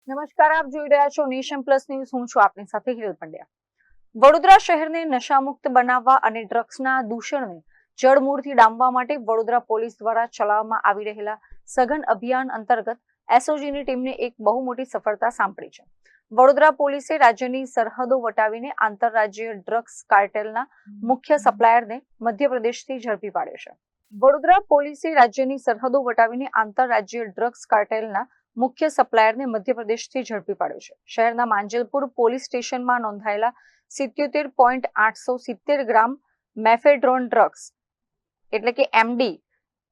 નમસ્કાર, આપ જોઈ રહ્યા છો નેશન પ્લસ ન્યૂઝ. હું છું આપની સાથે હિરલ પંડ્યા. વડોદરા શહેરને નશામુક્ત બનાવવા અને ડ્રગ્સના દૂષણને જડમૂળથી ડામવા માટે વડોદરા પોલીસ દ્વારા ચલાવવામાં આવી રહેલા સઘન અભિયાન અંતર્ગત એસઓજીની ટીમને એક બહુ મોટી સફળતા સાંપડી છે. વડોદરા પોલીસે રાજ્યની સરહદો વટાવીને આંતરરાજ્ય ડ્રગ્સ કાર્ટેલના મુખ્ય સપ્લાયરને મધ્યપ્રદેશથી ઝડપી પાડ્યો છે. વડોદરા પોલીસે રાજ્યની સરહદો વટાવીને આંતરરાજ્ય ડ્રગ્સ કાર્ટેલના મુખ્ય સપ્લાયરને મધ્યપ્રદેશથી ઝડપી પાડ્યો છે. શહેરના માંજલપુર પોલીસ સ્ટેશનમાં નોંધાયેલા 77.870 ગ્રામ મેફેડ્રોન ડ્રગ્સ એટલે કે એમડી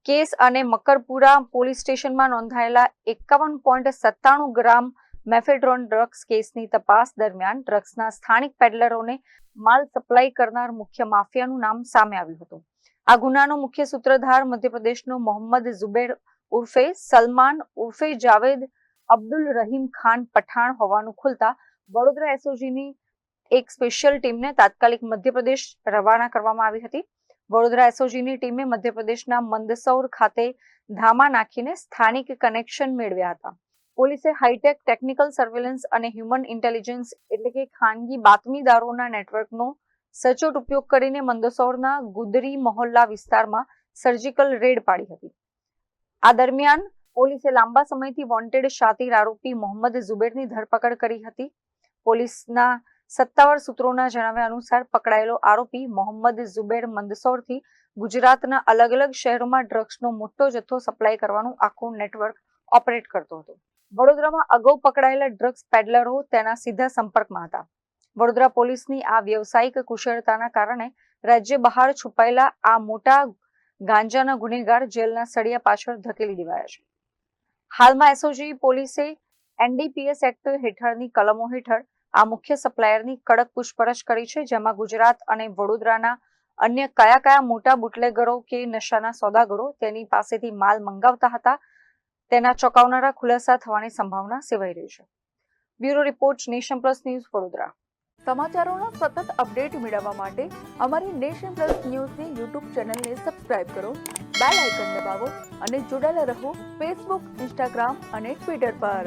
કેસ અને મકરપુરા પોલીસ સ્ટેશનમાં નોંધાયેલા 51.97 ગ્રામ મેફેડ્રોન ડ્રગ્સ કેસની તપાસ દરમિયાન ડ્રગ્સના સ્થાનિક પેડલરોને માલ સપ્લાય કરનાર મુખ્ય માફિયાનું નામ સામે આવ્યું હતું. આ ગુનાનો મુખ્ય સૂત્રધાર મધ્યપ્રદેશનો મોહમ્મદ ઝુબેર ઉર્ફે સલમાન ઉર્ફે જાવેદ અબ્દુલ રહીમ ખાન પઠાણ હોવાનું ખુલતા વડોદરા એસઓજીની એક સ્પેશિયલ ટીમને તાત્કાલિક મધ્યપ્રદેશ રવાના કરવામાં આવી હતી. વડોદરા એસઓજીની ટીમે મધ્યપ્રદેશના મંદસૌર ખાતે ધામા નાખીને સ્થાનિક કનેક્શન મેળવ્યા હતા. પોલીસે હાઈટેક ટેકનિકલ સર્વેલન્સ અને હ્યુમન ઇન્ટેલિજન્સ એટલે કે ખાનગી બાતમીદારોના નેટવર્કનો સચોટ ઉપયોગ કરીને મંદસૌરના ગુદરી મહોલ્લા વિસ્તારમાં સર્જિકલ રેડ પાડી હતી. આ દરમિયાન પોલીસે લાંબા સમયથી વોન્ટેડ શાતીર આરોપી મોહમ્મદ ઝુબેરની ધરપકડ કરી હતી. પોલીસના સત્તાવાર સૂત્રોના જણાવ્યા અનુસાર પકડાયેલો આરોપી મોહમ્મદ ઝુબેર મંદસૌરથી ગુજરાતના અલગ અલગ શહેરોમાં ડ્રગ્સનો મોટો જથ્થો સપ્લાય કરવાનું આખું નેટવર્ક ઓપરેટ કરતો હતો. વડોદરામાં અગાઉ પકડાયેલા ડ્રગ્સ પેડલરો તેના સીધા સંપર્કમાં હતા. વડોદરા પોલીસની આ વ્યવસાયિક કુશળતાના કારણે રાજ્ય બહાર છુપાયેલા આ મોટા ગાંજાના ગુનેગાર જેલના સળિયા પાછળ ધકેલી દેવાયા છે. હાલમાં એસઓજી પોલીસે એનડીપીએસ એક્ટ હેઠળની કલમો હેઠળ આ મુખ્ય સપ્લાયરની કડક પૂછપરછ કરી છે, જેમાં ગુજરાત અને વડોદરાના અન્ય કયા મોટા બુટલેગરો કે નશાના સોદાગરો તેની પાસેથી માલ મંગાવતા હતા તેના ચોંકાવનારા ખુલાસા થવાની સંભાવના સેવાઈ રહી છે. Bureau report, Nation Plus News, Vadodara. સમાચારોના સતત અપડેટ મેળવવા માટે અમારી નેશન પ્લસ ન્યૂઝની યુટ્યુબ ચેનલને સબસ્ક્રાઇબ કરો, બેલ આઇકન દબાવો અને જોડાયેલા રહો ફેસબુક, ઇન્સ્ટાગ્રામ અને ટ્વિટર પર.